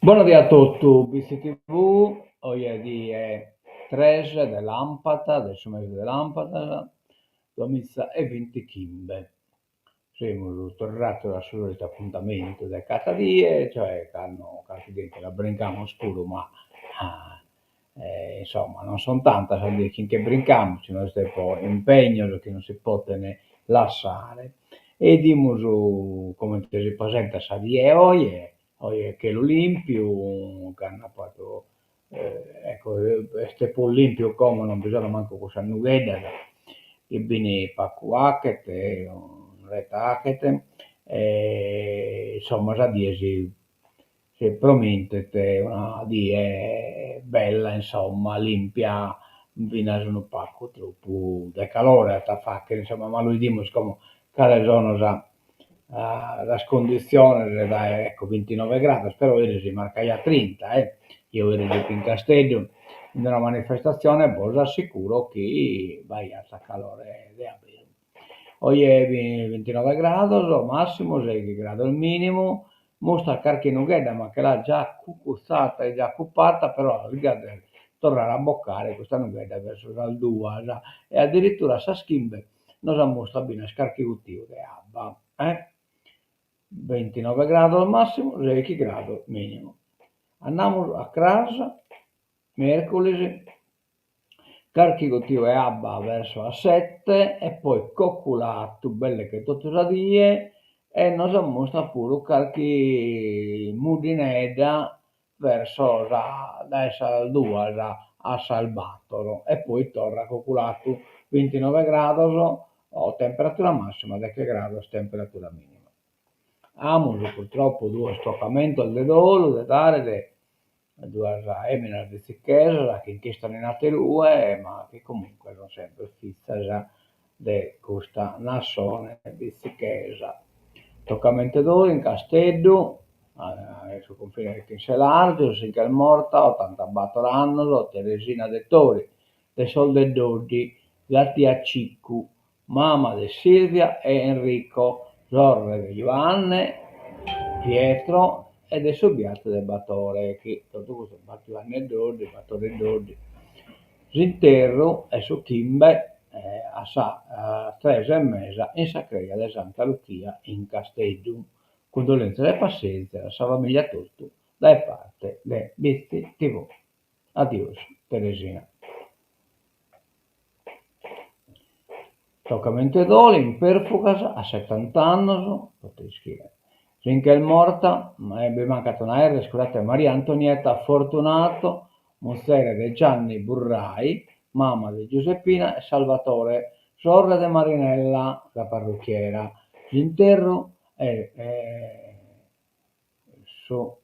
Buonasera a tutti, BCTV, oggi è 3 dell'Ampata, del mese dell'Ampata, 2025. Siamo tornati al solito appuntamento del Catadie, cioè che hanno qualche dente la brincamo scuro, ma insomma non sono tante, sono di che brincamo, ci non c'è poi impegno che non si può lasciare. E dimos come si presenta sa di oggi che l'Olimpio, che hanno fatto, ecco, este po' Olimpio come non bisogna manco cosa nuguedda, che bene pacuachet, retachet, insomma, sa diesi, se promentete una die bella, insomma, limpia, fino a un pacco troppo de calore, sta fa che insomma, ma lui dimos come cada sono già la condizione da ecco 29 gradi, spero che si marca già 30, io ero in Castello in una manifestazione, vi assicuro che vai a sta calore di aprile. Oggi è 29 gradi, massimo 6 gradi il minimo, mostra qualche nughetta, ma che l'ha già cucuzzata e già cuppata, però ricorda tornare a boccare questa nughetta verso il 2, e addirittura sa schimbe non si mostra bene scarchicuttivo di abba, 29 gradi al massimo, 6 gradi minimo. Andiamo a casa, mercoledì, caricativo e abba verso a 7 e poi coccolato belle che tutte le die e non si mostra pure qualche mudineda verso da essa 2 a Salvatore e poi torna coccolato 29 gradi o temperatura massima, 10 gradi temperatura minima. Amos purtroppo due stoccamento al dedolo, da dare due eminas di zicchesa che inchiestano in altre due, ma che comunque sono sempre fissa già di questa nazione di zicchesa. Toccamento d'oro in Castello, sul confine di Largo, Sincal Morta, 80 Battoranno, Teresina de Tori, De Sol de Dodi, Gattia Ciccu, mamma di Silvia e Enrico, sorelle di Giovanni, Pietro ed è Sobbiato del Battore, che tutto questo Giovanni e Dodi, Battore e Dodi. L'interro è su Kimbe, a sa 3 e mezza in Sacreia di Santa Lucia in Castello. Condolenze e pazienza, la sua famiglia tutto, da parte di BT TV. Adios, Teresina. Toccamente d'Oli in Perfugas a 70 anni, finché è morta, ma è mancata una R, scusate, Maria Antonietta Fortunato, Monstera di Gianni Burrai, mamma di Giuseppina e Salvatore, sorella di Marinella, la parrucchiera. L'interro è su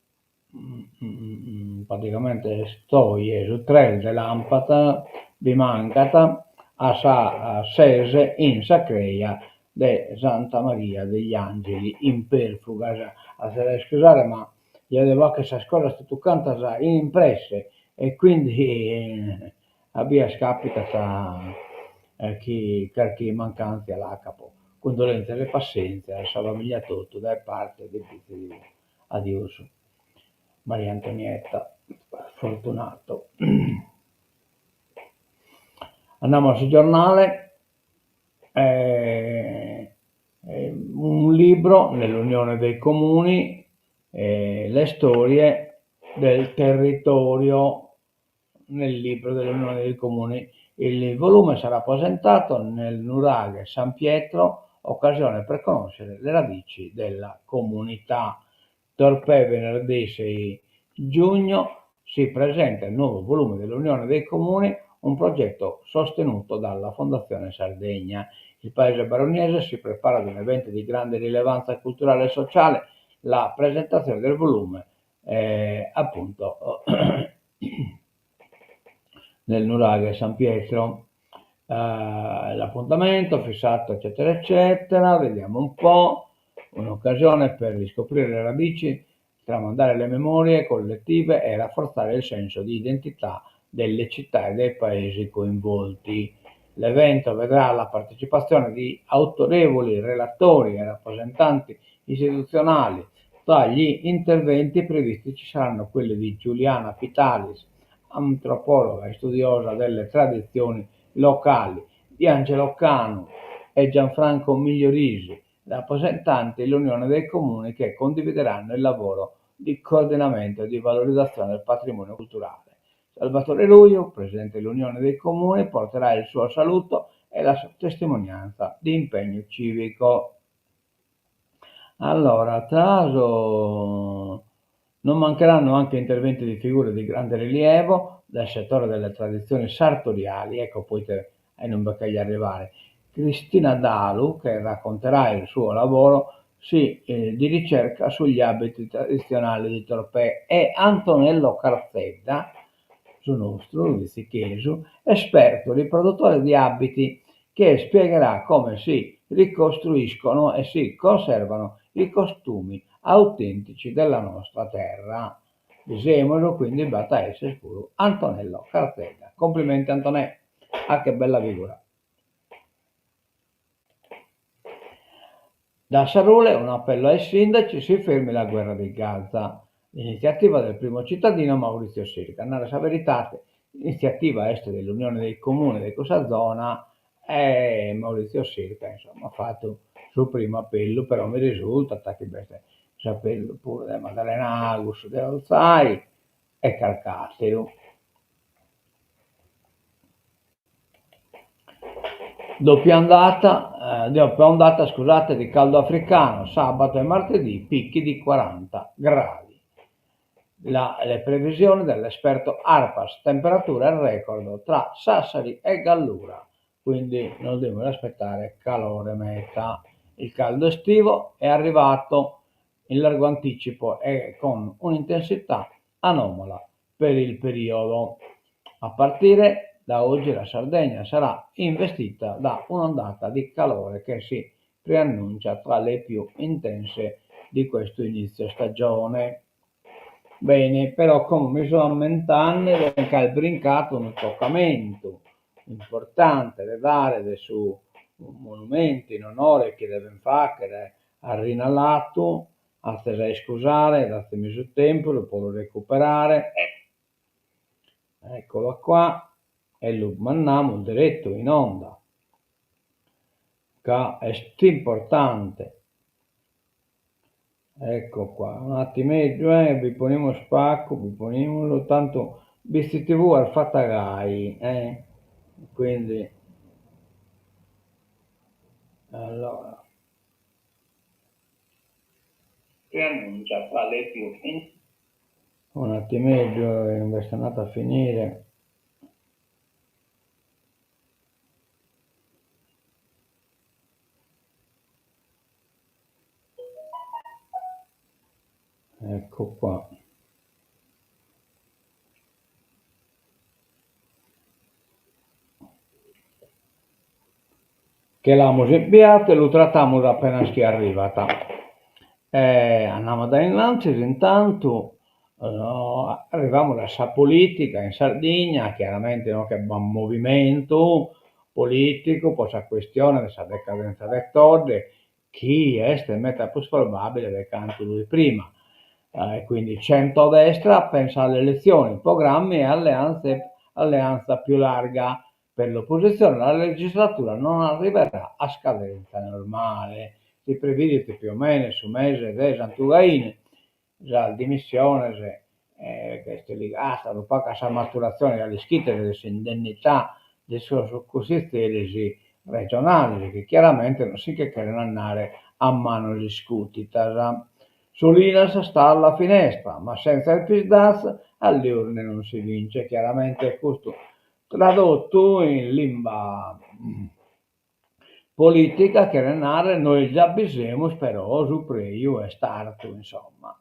praticamente storie su tre dell'Ampata di Mancata a Sese in Sacreia de Santa Maria degli Angeli in Perfuga. A se scusare, ma io devo che sa scuola sta toccando in impresse e quindi abbia scapita chi mancanza alla capo. Condolenze e pazienza, a sua famiglia tutto, da parte di Adios. Maria Antonietta Fortunato. Andiamo sul giornale, un libro nell'Unione dei Comuni, le storie del territorio nel libro dell'Unione dei Comuni. Il volume sarà presentato nel Nuraghe San Pietro, occasione per conoscere le radici della comunità. Torpè venerdì 6 giugno si presenta il nuovo volume dell'Unione dei Comuni, un progetto sostenuto dalla Fondazione Sardegna. Il paese baronese si prepara ad un evento di grande rilevanza culturale e sociale, la presentazione del volume appunto nel Nuraghe San Pietro. L'appuntamento fissato eccetera eccetera, vediamo un po', un'occasione per riscoprire le radici, tramandare le memorie collettive e rafforzare il senso di identità delle città e dei paesi coinvolti. L'evento vedrà la partecipazione di autorevoli relatori e rappresentanti istituzionali, Tra gli interventi previsti ci saranno quelli di Giuliana Pitalis, antropologa e studiosa delle tradizioni locali, di Angelo Canu e Gianfranco Migliorisi, rappresentanti dell'Unione dei Comuni, che condivideranno il lavoro di coordinamento e di valorizzazione del patrimonio culturale. Salvatore Luio, presidente dell'Unione dei Comuni, porterà il suo saluto e la sua testimonianza di impegno civico. Allora, tra l'altro non mancheranno anche interventi di figure di grande rilievo del settore delle tradizioni sartoriali, ecco poi non perché gli arrivare. Cristina Dalu, che racconterà il suo lavoro di ricerca sugli abiti tradizionali di Tropea, e Antonello Carzedda, su nostro, di Sichesu, esperto riproduttore di abiti, che spiegherà come si ricostruiscono e si conservano i costumi autentici della nostra terra. Disemolo quindi batta essere scuro Antonello Carzedda. Complimenti Antonello, che bella figura. Da Sarule un appello ai sindaci: si fermi la guerra di Gaza. L'iniziativa del primo cittadino Maurizio Sirca. Nella sua verità, l'iniziativa est dell'Unione dei Comuni di questa zona, e Maurizio Sirca insomma ha fatto il suo primo appello, però mi risulta che questo appello pure da Maddalena Agus, dell'Alzai e Carcaseo. Doppia ondata, scusate, di caldo africano, sabato e martedì, picchi di 40 gradi. Le previsioni dell'esperto ARPAS, temperatura al record tra Sassari e Gallura, quindi non dobbiamo aspettare calore meta. Il caldo estivo è arrivato in largo anticipo e con un'intensità anomala per il periodo. A partire da oggi la Sardegna sarà investita da un'ondata di calore che si preannuncia tra le più intense di questo inizio stagione. Bene, però come mi sono lamentando, che ha brincato un toccamento importante da dare su monumenti in onore che deve fare a Rinalato, a te scusare, datemi su tempo, lo può recuperare. Eccolo qua, e lo mandiamo diretto in onda, che è importante. Ecco qua, un attimeggio, vi poniamo spacco, vi poniamolo, tanto BCTV al fattagai, quindi, allora, che annuncia tra le più, un attimeggio, invece è andata a finire. Ecco qua. Che l'abbiamo inviato e lo trattiamo appena che è arrivata. Andiamo da innanzi, intanto arriviamo alla sa politica in Sardegna, chiaramente no, che è un movimento politico, poi c'è questione della decadenza del Torde, chi è il meta più probabile del canto lui prima. Quindi centrodestra pensa alle elezioni, programmi e alleanza più larga. Per l'opposizione la legislatura non arriverà a scadenza normale. Si prevede più o meno su mese di Santugaini, la dimissione che è legata un po' a maturazione delle scritte delle indennità delle sue successioni regionali, che chiaramente non si che vogliono andare a mano discutita. Sull'Inas sta alla finestra, ma senza il PISDAS alle urne non si vince. Chiaramente questo tradotto in lingua politica che renare noi già bisogniamo però su preio e starto, insomma.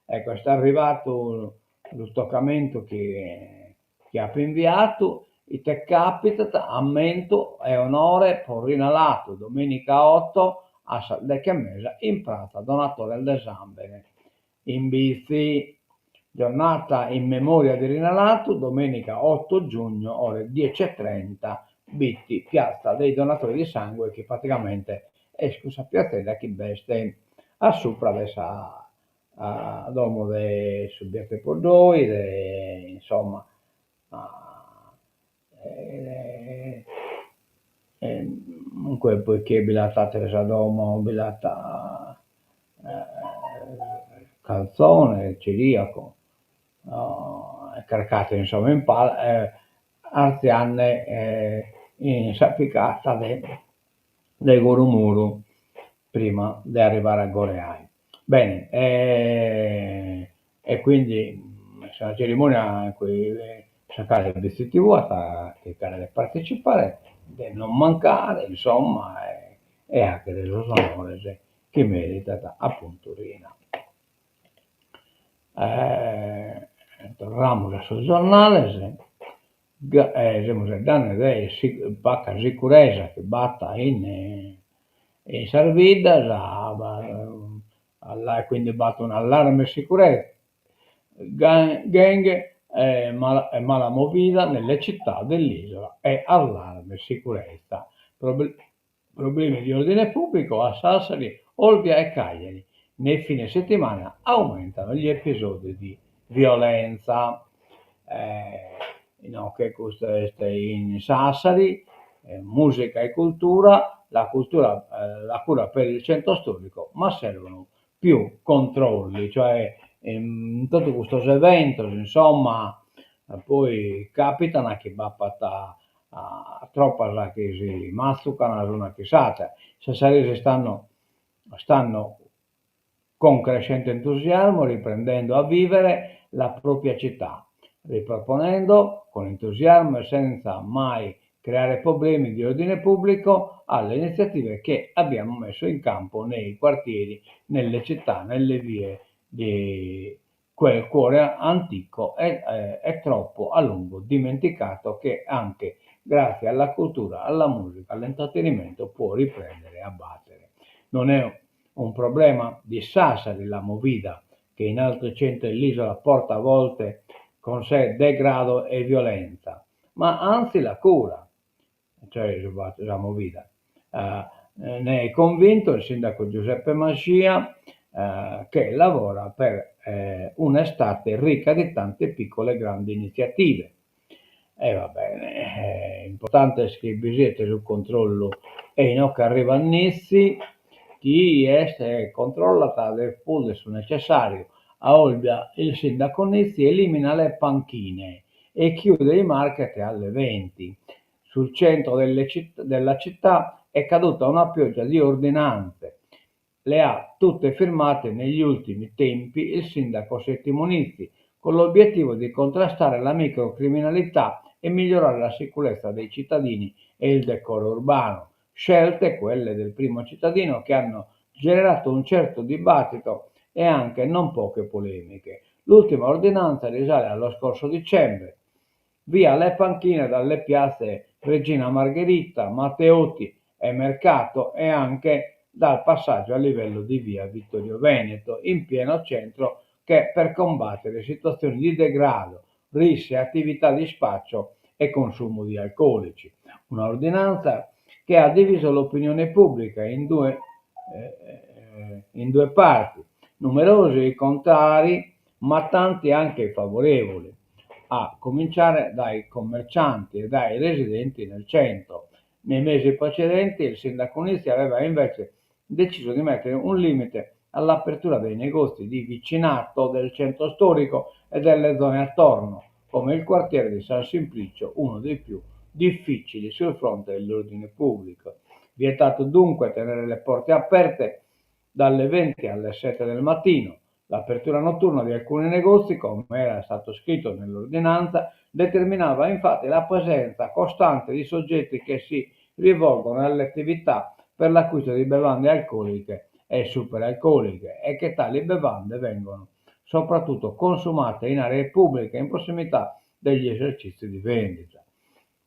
Ecco, è arrivato lo toccamento che ha inviato, e te capita, ammento e onore por rinalato domenica 8 a Saldecchia Mesa in Prata Donatore del Zambene. In bici, giornata in memoria di Rinalato, domenica 8 giugno, ore 10:30, Bitti, piazza dei donatori di sangue, che praticamente è scusa piazzetta che veste a sopra dessa a domo dei soggetti podoi, insomma, eh, comunque poiché bilatate a domo, bilata calzone, celiaco, caricate insomma in palla, arzianne in sappicata dei Gorumuru prima di arrivare a Goreai. Bene, e quindi questa cerimonia in cui cercare il vestiti vuota, cercare di partecipare, di non mancare, insomma, e anche dell'onore che merita appunto Rina. Tornamos sul giornale, siamo danni di bacca sicurezza che batta in Sarvida, quindi batte un allarme sicurezza, gang mala movida nelle città dell'isola e allarme sicurezza. Problemi di ordine pubblico a Sassari, Olbia e Cagliari. Nei fine settimana aumentano gli episodi di violenza. No, che questo è in Sassari, musica e cultura, la cura per il centro storico, ma servono più controlli, cioè in tutti questi eventi, insomma, poi capitano che va a troppa che si masticano una chisata. Se saresi stanno con crescente entusiasmo riprendendo a vivere la propria città, riproponendo con entusiasmo e senza mai creare problemi di ordine pubblico alle iniziative che abbiamo messo in campo nei quartieri, nelle città, nelle vie di quel cuore antico è troppo a lungo dimenticato che anche grazie alla cultura, alla musica, all'intrattenimento può riprendere a battere. Non è un problema di Sassari la movida che in altri centri dell'isola porta a volte con sé degrado e violenza, ma anzi la cura, cioè la movida. Ne è convinto il sindaco Giuseppe Mascia che lavora per un'estate ricca di tante piccole e grandi iniziative. E va bene, è importante scrivere sul controllo e non che arriva a Nissi, chi è controllata del pool necessario. A Olbia il sindaco Nissi elimina le panchine e chiude i market alle 20. Sul centro della città è caduta una pioggia di ordinanze. Le ha tutte firmate negli ultimi tempi il sindaco Settimo Nizzi, con l'obiettivo di contrastare la microcriminalità e migliorare la sicurezza dei cittadini e il decoro urbano. Scelte, quelle del primo cittadino, che hanno generato un certo dibattito e anche non poche polemiche. L'ultima ordinanza risale allo scorso dicembre. Via le panchine dalle piazze Regina Margherita, Matteotti e Mercato e anche dal passaggio a livello di via Vittorio Veneto, in pieno centro, che per combattere situazioni di degrado, risse, attività di spaccio e consumo di alcolici. Una ordinanza che ha diviso l'opinione pubblica in due parti, numerosi i contrari, ma tanti anche i favorevoli, a cominciare dai commercianti e dai residenti nel centro. Nei mesi precedenti il sindaco Nizzi aveva invece deciso di mettere un limite all'apertura dei negozi di vicinato del centro storico e delle zone attorno, come il quartiere di San Simplicio, uno dei più difficili sul fronte dell'ordine pubblico. Vietato dunque tenere le porte aperte dalle 20 alle 7 del mattino. L'apertura notturna di alcuni negozi, come era stato scritto nell'ordinanza, determinava infatti la presenza costante di soggetti che si rivolgono alle attività per l'acquisto di bevande alcoliche e superalcoliche e che tali bevande vengono soprattutto consumate in aree pubbliche in prossimità degli esercizi di vendita.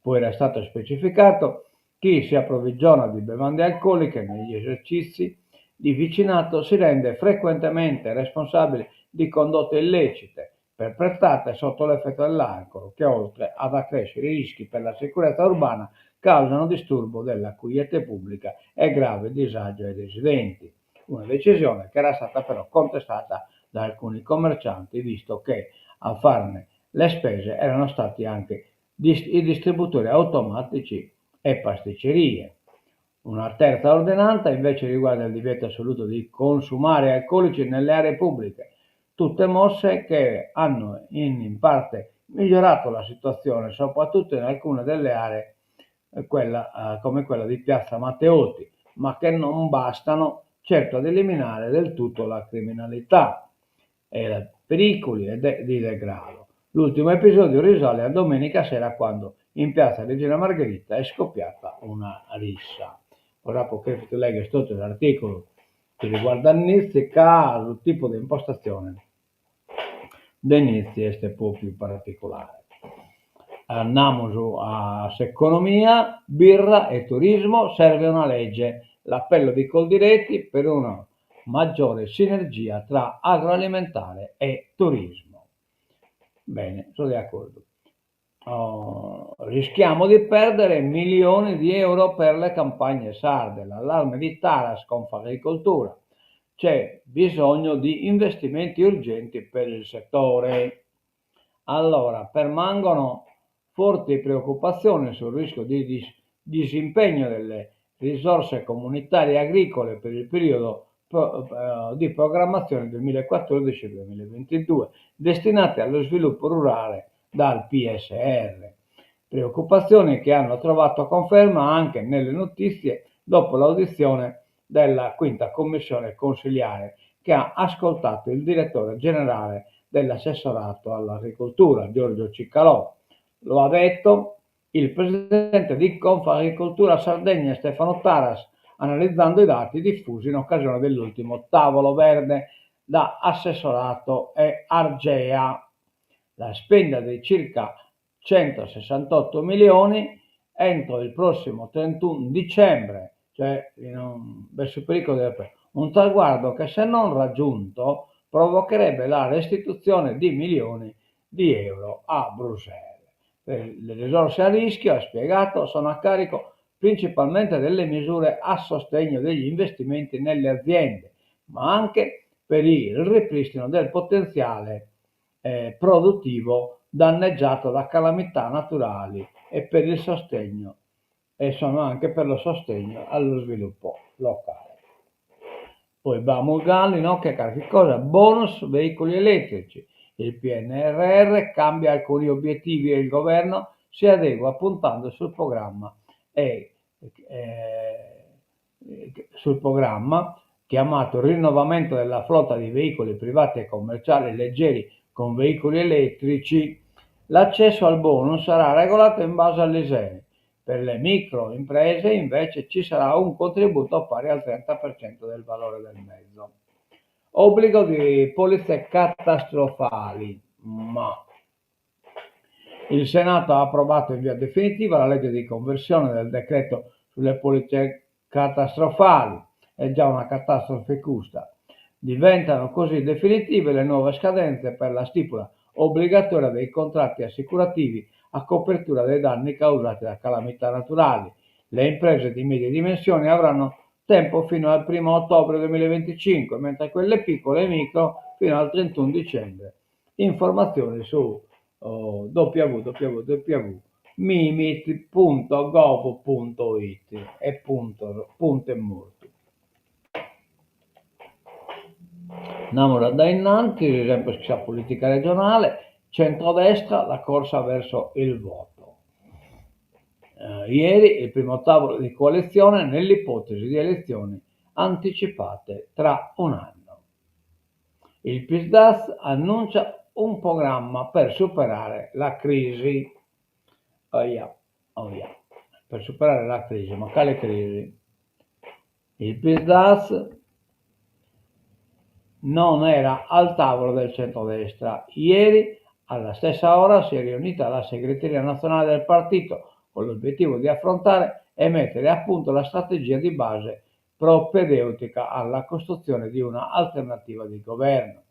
Poi era stato specificato chi si approvvigiona di bevande alcoliche negli esercizi di vicinato si rende frequentemente responsabile di condotte illecite perpetrate sotto l'effetto dell'alcol, che oltre ad accrescere i rischi per la sicurezza urbana causano disturbo della quiete pubblica e grave disagio ai residenti. Una decisione che era stata però contestata da alcuni commercianti, visto che a farne le spese erano stati anche i distributori automatici e pasticcerie. Una terza ordinanza invece riguarda il divieto assoluto di consumare alcolici nelle aree pubbliche, tutte mosse che hanno in parte migliorato la situazione, soprattutto in alcune delle aree come quella di Piazza Matteotti, ma che non bastano certo ad eliminare del tutto la criminalità e i pericoli di degrado. L'ultimo episodio risale a domenica sera, quando in piazza Regina Margherita è scoppiata una rissa. Ora perché tu leggi tutto l'articolo che riguarda Nizi, caso, tipo di impostazione Nizi è un po' più particolare. Andiamo a economia, birra e turismo, serve una legge, l'appello di Coldiretti per una maggiore sinergia tra agroalimentare e turismo. Bene, sono d'accordo. Rischiamo di perdere milioni di euro per le campagne sarde, l'allarme di Taras Confagricoltura. C'è bisogno di investimenti urgenti per il settore. Allora, permangono forti preoccupazioni sul rischio di disimpegno delle risorse comunitarie agricole per il periodo di programmazione 2014-2022 destinate allo sviluppo rurale dal PSR. Preoccupazioni che hanno trovato conferma anche nelle notizie dopo l'audizione della quinta commissione consiliare, che ha ascoltato il direttore generale dell'assessorato all'agricoltura, Giorgio Ciccalò. Lo ha detto il presidente di Confagricoltura Sardegna, Stefano Taras, analizzando i dati diffusi in occasione dell'ultimo tavolo verde da assessorato e Argea. La spesa di circa 168 milioni entro il prossimo 31 dicembre, cioè verso il pericolo un traguardo che, se non raggiunto, provocherebbe la restituzione di milioni di euro a Bruxelles. Le risorse a rischio, ha spiegato, sono a carico principalmente delle misure a sostegno degli investimenti nelle aziende, ma anche per il ripristino del potenziale produttivo danneggiato da calamità naturali e per il sostegno, e sono anche per lo sostegno allo sviluppo locale. Poi Bamugalli, no? Che cosa? Bonus veicoli elettrici. Il PNRR cambia alcuni obiettivi e il governo si adegua puntando sul programma chiamato Rinnovamento della flotta di veicoli privati e commerciali leggeri con veicoli elettrici. L'accesso al bonus sarà regolato in base all'ISEE. Per le microimprese invece ci sarà un contributo pari al 30% del valore del mezzo. Obbligo di polizze catastrofali, ma il Senato ha approvato in via definitiva la legge di conversione del decreto sulle polizze catastrofali. È già una catastrofe giusta. Diventano così definitive le nuove scadenze per la stipula obbligatoria dei contratti assicurativi a copertura dei danni causati da calamità naturali. Le imprese di medie dimensioni avranno tempo fino al 1 ottobre 2025, mentre quelle piccole e micro fino al 31 dicembre. Informazioni su www.mimit.gov.it e punto e morto. Andiamo da innanzi, sempre la politica regionale, centrodestra, la corsa verso il voto. Ieri il primo tavolo di coalizione nell'ipotesi di elezioni anticipate tra un anno. Il PISDAS annuncia un programma per superare la crisi. Per superare la crisi, ma quale crisi? Il PISDAS non era al tavolo del centrodestra. Ieri, alla stessa ora, si è riunita la segreteria nazionale del partito con l'obiettivo di affrontare e mettere a punto la strategia di base propedeutica alla costruzione di una alternativa di governo.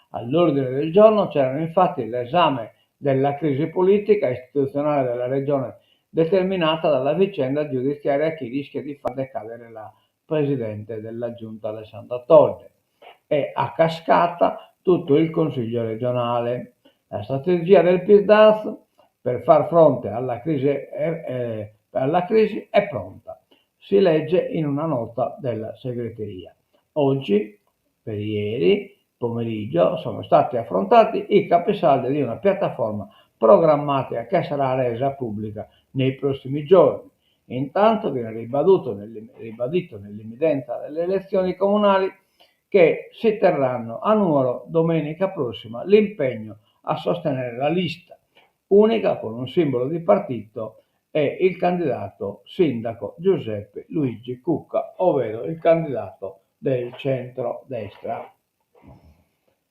All'ordine del giorno c'erano infatti l'esame della crisi politica e istituzionale della regione, determinata dalla vicenda giudiziaria che rischia di far decadere la presidente della giunta Alessandra Todde, e a cascata tutto il Consiglio regionale. La strategia del PISDAS per far fronte alla crisi è pronta, si legge in una nota della segreteria. Oggi, per ieri pomeriggio, sono stati affrontati i capisaldi di una piattaforma programmatica che sarà resa pubblica nei prossimi giorni. Intanto viene ribadito nell'imminenza delle elezioni comunali che si terranno a Nuoro domenica prossima l'impegno a sostenere la lista unica con un simbolo di partito e il candidato sindaco Giuseppe Luigi Cucca, ovvero il candidato del centro-destra.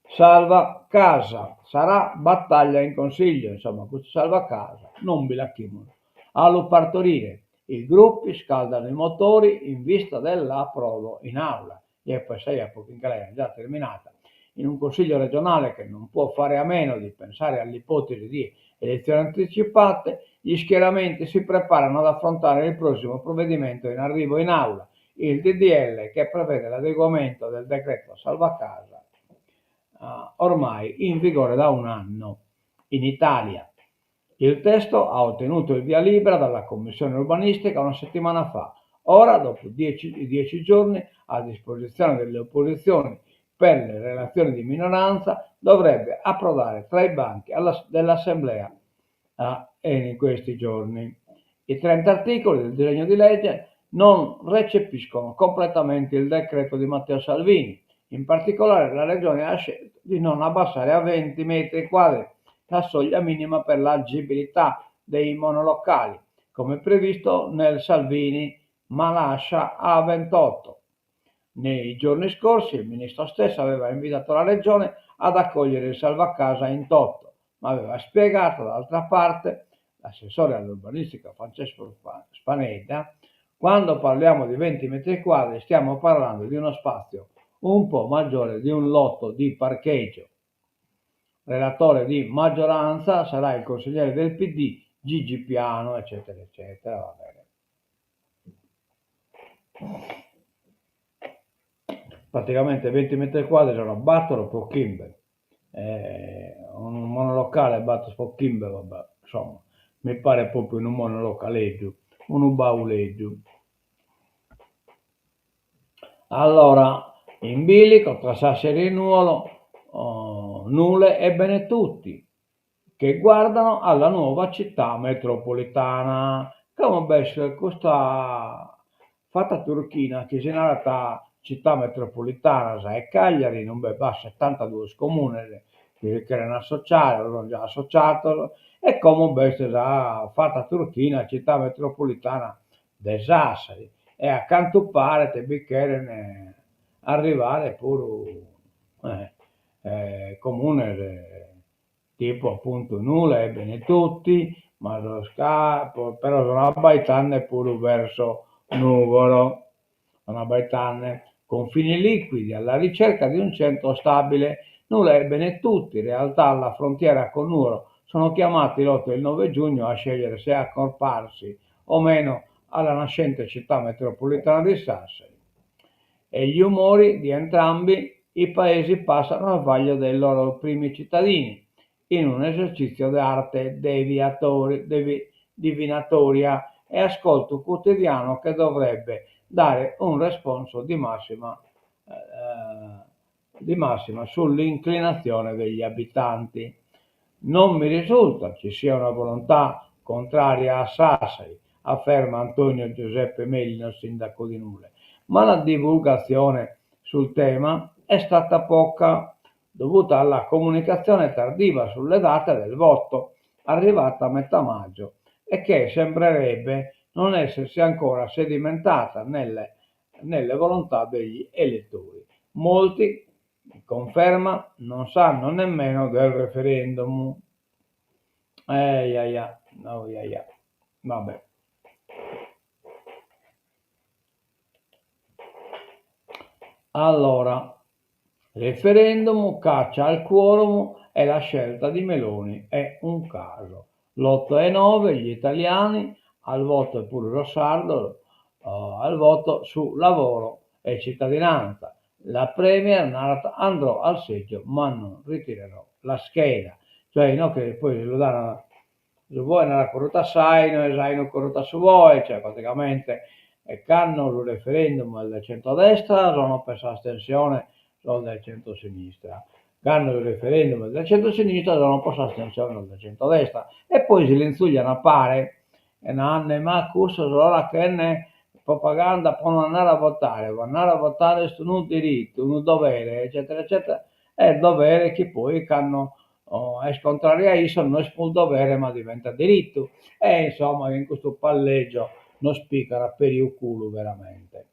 Salva casa, sarà battaglia in consiglio, insomma, questo salva casa, non bilacchimono. Allo partorire, i gruppi scaldano i motori in vista dell'approdo in aula. E poi sei a poco in galera, già terminata. In un consiglio regionale che non può fare a meno di pensare all'ipotesi di elezioni anticipate, gli schieramenti si preparano ad affrontare il prossimo provvedimento in arrivo in aula, il DDL che prevede l'adeguamento del decreto salva casa ormai in vigore da un anno in Italia. Il testo ha ottenuto il via libera dalla Commissione urbanistica una settimana fa. Ora, dopo 10 giorni a disposizione delle opposizioni per le relazioni di minoranza, dovrebbe approdare tra i banchi dell'Assemblea in questi giorni. I 30 articoli del disegno di legge non recepiscono completamente il decreto di Matteo Salvini. In particolare la Regione ha scelto di non abbassare a 20 metri quadri la soglia minima per l'agibilità dei monolocali, come previsto nel Salvini, ma lascia a 28. Nei giorni scorsi il ministro stesso aveva invitato la Regione ad accogliere il salvacasa in toto, ma aveva spiegato d'altra parte l'assessore all'urbanistica Francesco Spanetta: quando parliamo di 20 metri quadri stiamo parlando di uno spazio un po' maggiore di un lotto di parcheggio. Relatore di maggioranza sarà il consigliere del PD Gigi Piano, eccetera, eccetera. Va bene. Praticamente 20 metri quadri sono Battolo Pochimbe, un monolocale Battolo Pochimbe, vabbè, insomma, mi pare proprio in un monolocaleggio, un bauleggio. Allora, in bilico tra Sassari e Nuolo, Nule e Benetutti, che guardano alla nuova città metropolitana, come bestia questa fatta turchina che si è nata città metropolitana, sai, Cagliari, non va 72 comuni che erano associati, avevano già associato, e come bestia fatta turchina, città metropolitana di Sassari, e accanto pare te bicchiere arrivare pure comune tipo appunto Nule e Benetutti, ma però sono abbastanze pure verso Nuvolo, sono abbastanze confini liquidi alla ricerca di un centro stabile. Nule e Benetutti, in realtà alla frontiera con Nuoro, sono chiamati l'8 e il 9 giugno a scegliere se accorparsi o meno alla nascente città metropolitana di Sassari. E gli umori di entrambi i paesi passano al vaglio dei loro primi cittadini, in un esercizio d'arte divinatoria e ascolto quotidiano che dovrebbe dare un responso di massima sull'inclinazione degli abitanti. Non mi risulta ci sia una volontà contraria a Sassari, afferma Antonio Giuseppe Mellino, sindaco di Nule, ma la divulgazione sul tema è stata poca, dovuta alla comunicazione tardiva sulle date del voto, arrivata a metà maggio, e che sembrerebbe non essersi ancora sedimentata nelle volontà degli elettori. Molti, conferma, non sanno nemmeno del referendum. Vabbè. Allora, referendum caccia al quorum e la scelta di Meloni è un caso. L'8 e 9 gli italiani, al voto è pure Rossardo, al voto su lavoro e cittadinanza. la Premier narra andrò al seggio ma non ritirerò la scheda, cioè no che poi lo danno, se vuoi nella corruta sai, noi sai non corruta su voi, cioè praticamente canno il referendum del centrodestra, sono per l'astensione sono del centro-sinistra, ganno il referendum del centro-sinistra, sono per l'astensione del centrodestra e poi si linzugliano a pare e non hanno mai corso solo che ne propaganda può andare a votare, può andare a votare su un diritto, un dovere, eccetera, eccetera, è il dovere che poi hanno è contrario a isso, non è un dovere ma diventa diritto e insomma in questo palleggio non spiccara per il culo veramente.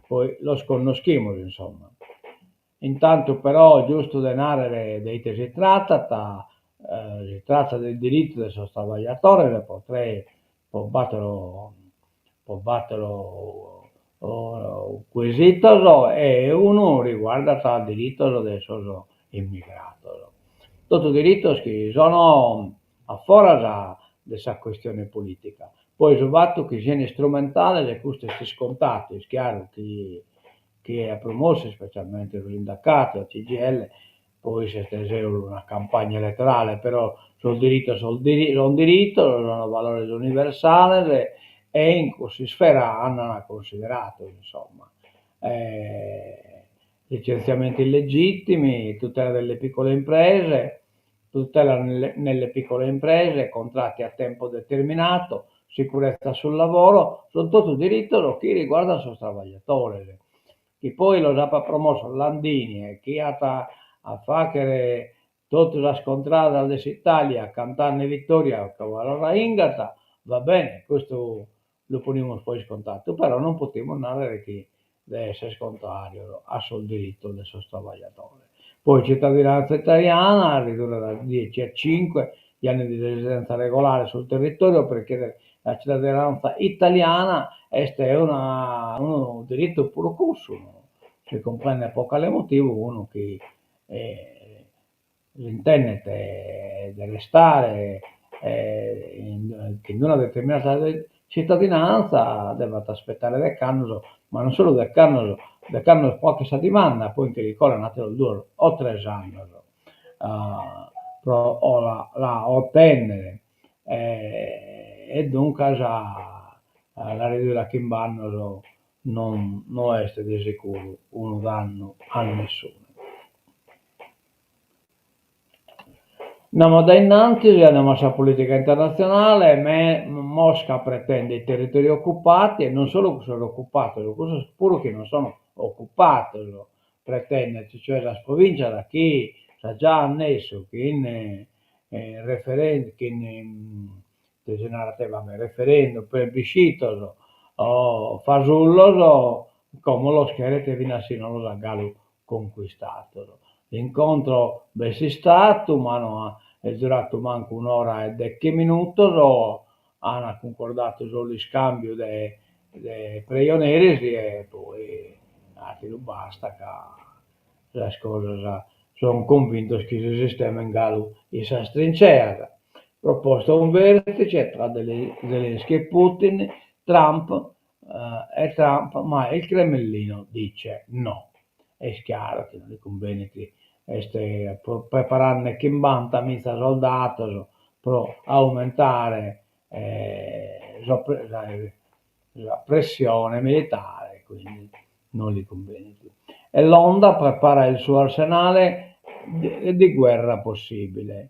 Poi lo sconosciamo insomma. Intanto però giusto denaro dei che si tratta del diritto del suo travagliatore, potrei può batterlo quesito e uno riguarda il diritto del suo immigrato. Tutto diritto che sono a fuori da questa questione politica. Poi il fatto che sia strumentale le queste scontate, è chiaro che ha promosso specialmente il sindacato, il CGL, poi si è stesa una campagna elettorale, però sul diritto sono diritto, sono valori universali e in questa sfera hanno considerato, insomma, licenziamenti illegittimi, tutela delle piccole imprese, tutela nelle piccole imprese, contratti a tempo determinato, sicurezza sul lavoro, sono tutto diritto che riguarda il suo lavoratore. Chi poi lo ha promosso Landini e chi ha a fare tutta la scontrata dell'Italia, cantando vittoria a cavallo la Ingata, va bene, questo lo poniamo poi scontato, però non potremo andare che deve essere scontario, ha sul diritto del suo lavoratore. Poi cittadinanza italiana, ridurre da 10 a 5 gli anni di residenza regolare sul territorio perché la cittadinanza italiana è un diritto puro consumo, si comprende poco l'emotivo, uno che l'internet deve stare in una determinata cittadinanza, deve aspettare del canone, ma non solo del canone qualche settimana, poi che ricorre 2 o 3 anni o la ottennere e dunque la ridurre che in vanno non è di sicuro un danno a nessuno. Andiamo da innanzi, andiamo alla politica internazionale, Mosca pretende i territori occupati e non solo che sono occupati, lo sicuro che non sono occupati, pretende, cioè la provincia da chi ha già annesso che in referendum, che in referendum, plebiscito o fasullo, come lo scherete vinassino lo zangalo conquistato. L'incontro è stato, ma è durato manco un'ora e 10 minuti, hanno concordato solo il scambio dei prigionieri e poi non basta che le cose sono convinto che il sistema in gallo si strincerà. Proposto un vertice tra Zelensky e Putin, Trump, ma il Cremlino dice no. È chiaro che non gli conviene che preparare che banta mizza soldato per aumentare la pressione militare, quindi non gli conviene più. E l'Onda prepara il suo arsenale di guerra possibile.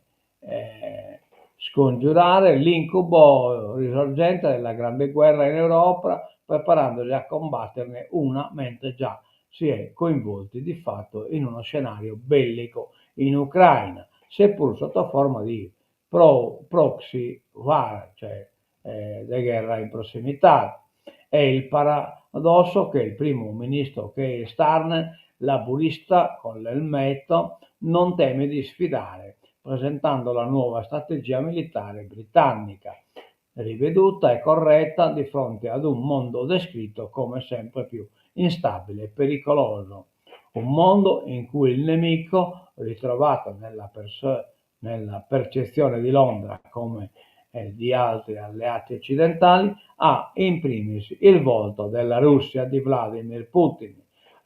Scongiurare l'incubo risorgente della grande guerra in Europa, preparandosi a combatterne una mentre già si è coinvolti di fatto in uno scenario bellico in Ucraina, seppur sotto forma di proxy war, cioè di guerra in prossimità. È il paradosso che il primo ministro Keir Starmer, laburista con l'elmetto, non teme di sfidare, presentando la nuova strategia militare britannica, riveduta e corretta di fronte ad un mondo descritto come sempre più instabile e pericoloso. Un mondo in cui il nemico, ritrovato nella percezione di Londra come di altri alleati occidentali, ha in primis il volto della Russia di Vladimir Putin,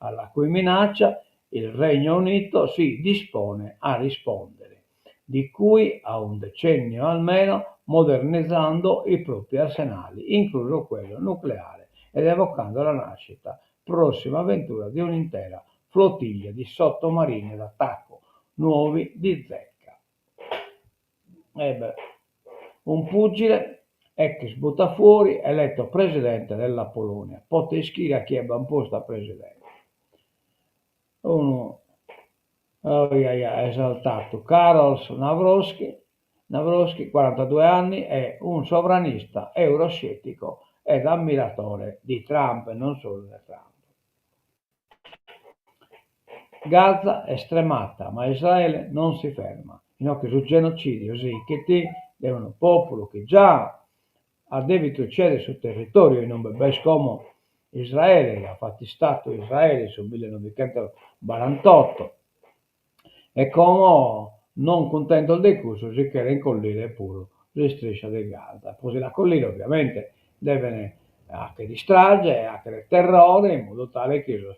alla cui minaccia il Regno Unito si dispone a rispondere, di qui a un decennio almeno, modernizzando i propri arsenali, incluso quello nucleare, ed evocando la nascita, prossima avventura di un'intera flottiglia di sottomarini d'attacco nuovi di zecca. Un pugile, ex buttafuori, eletto presidente della Polonia. Poteschi a chi è posta presidente. Uno esaltato. Karol Nawrocki, 42 anni, è un sovranista euroscettico ed ammiratore di Trump e non solo di Trump. Gaza è stremata, ma Israele non si ferma. Inoltre sul genocidio, che è un popolo che già ha debito cedere sul territorio in un bebè scomo Israele, ha fatto Stato Israele sul 1948, e come non contento del curso si chiede incollire pure la striscia di Gaza. Poi la collina ovviamente deve anche distrarre, anche terrore, in modo tale che la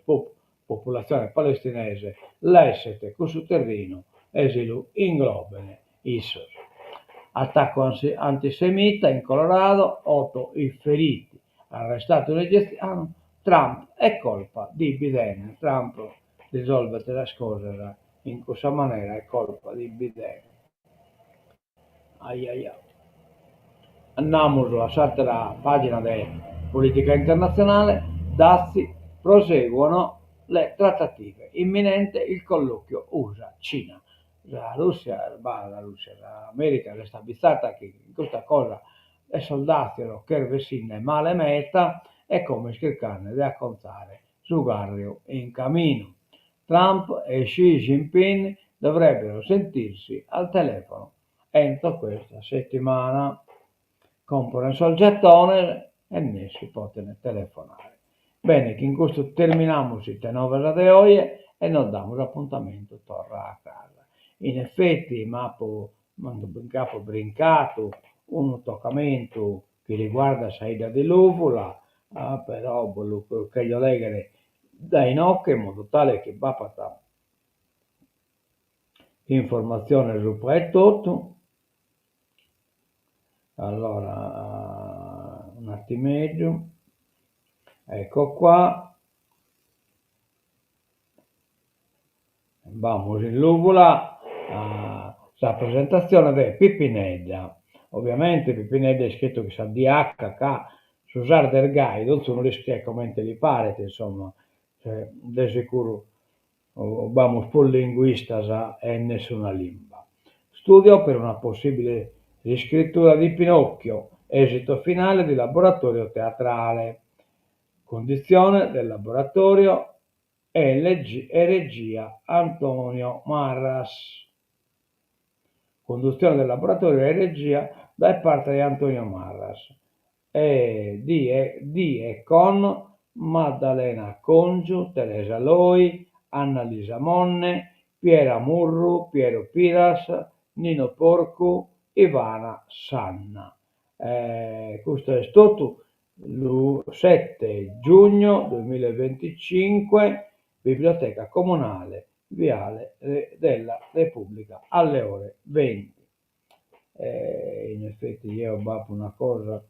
popolazione palestinese l'essere con su terreno esilo inglobene ISIS. Attacco antisemita in Colorado, 8 i feriti, arrestato un egiziano. Trump è colpa di Biden. Trump risolve le cose in questa maniera, è colpa di Biden. Andiamo sulla satira pagina di politica internazionale. Dazi proseguono le trattative. Imminente il colloquio USA-Cina. L'America resta avvizzata che in questa cosa le soldati che vesine male meta è come cercare di accontare su Garrio in cammino. Trump e Xi Jinping dovrebbero sentirsi al telefono entro questa settimana. Compra un gettone e ne si può telefonare. Bene, che in questo terminiamo il tenore di oggi e non diamo l'appuntamento torna a casa. In effetti, mando un capo brincato, un toccamento che riguarda Saida dell'Uvola, però che io leggere dai nocchi in modo tale che va a informazione su tutto. Allora, un attimeggio, ecco qua, vamos in l'uvola, la presentazione di Pippinedda. Ovviamente Pippinedda è scritto che sa DHK, su usare del guide, non sono rischia come li pare, insomma, cioè, di sicuro vamos por linguistas e nessuna lingua. Studio per una possibile riscrittura di Pinocchio, esito finale di laboratorio teatrale, condizione del laboratorio e regia Antonio Marras. Conduzione del laboratorio e regia da parte di Antonio Marras e di e con Maddalena Congiu, Teresa Loi, Annalisa Monne, Piera Murru, Piero Piras, Nino Porcu, Ivana Sanna. Questo è tutto il 7 giugno 2025, Biblioteca Comunale, Viale della Repubblica, alle ore 20. In effetti io ho una cosa,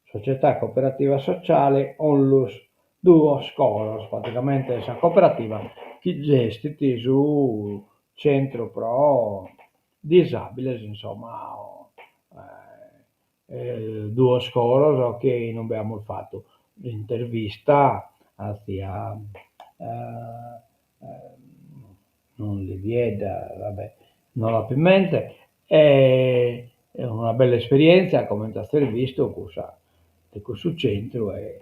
società cooperativa sociale, onlus duo scolos, praticamente questa cooperativa che gestiti su centro pro disabili, insomma, duo scolos, che non abbiamo fatto l'intervista non li vieda, vabbè, non ho più in mente, è una bella esperienza come avete visto di questo centro e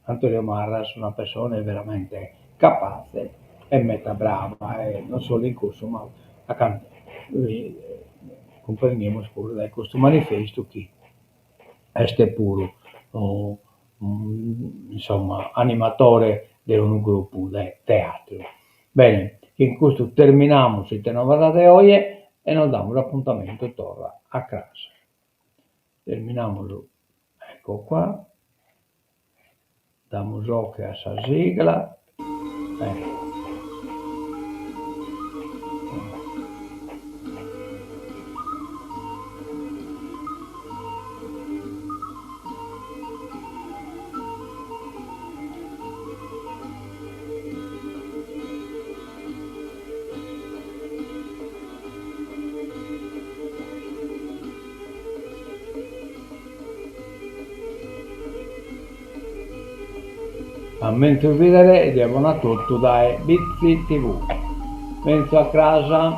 Antonio Marras è una persona veramente capace e meta brava e non solo in corso ma accanto comprendiamo pure da questo manifesto che è pure insomma animatore di un gruppo di teatro. Bene, in questo terminiamo il tenore di oggi e non diamo l'appuntamento torna a casa. Terminiamolo, ecco qua. Damos gioco a sta sigla. Ammento il video e buona tutto dai Bizzi TV. Penso a casa.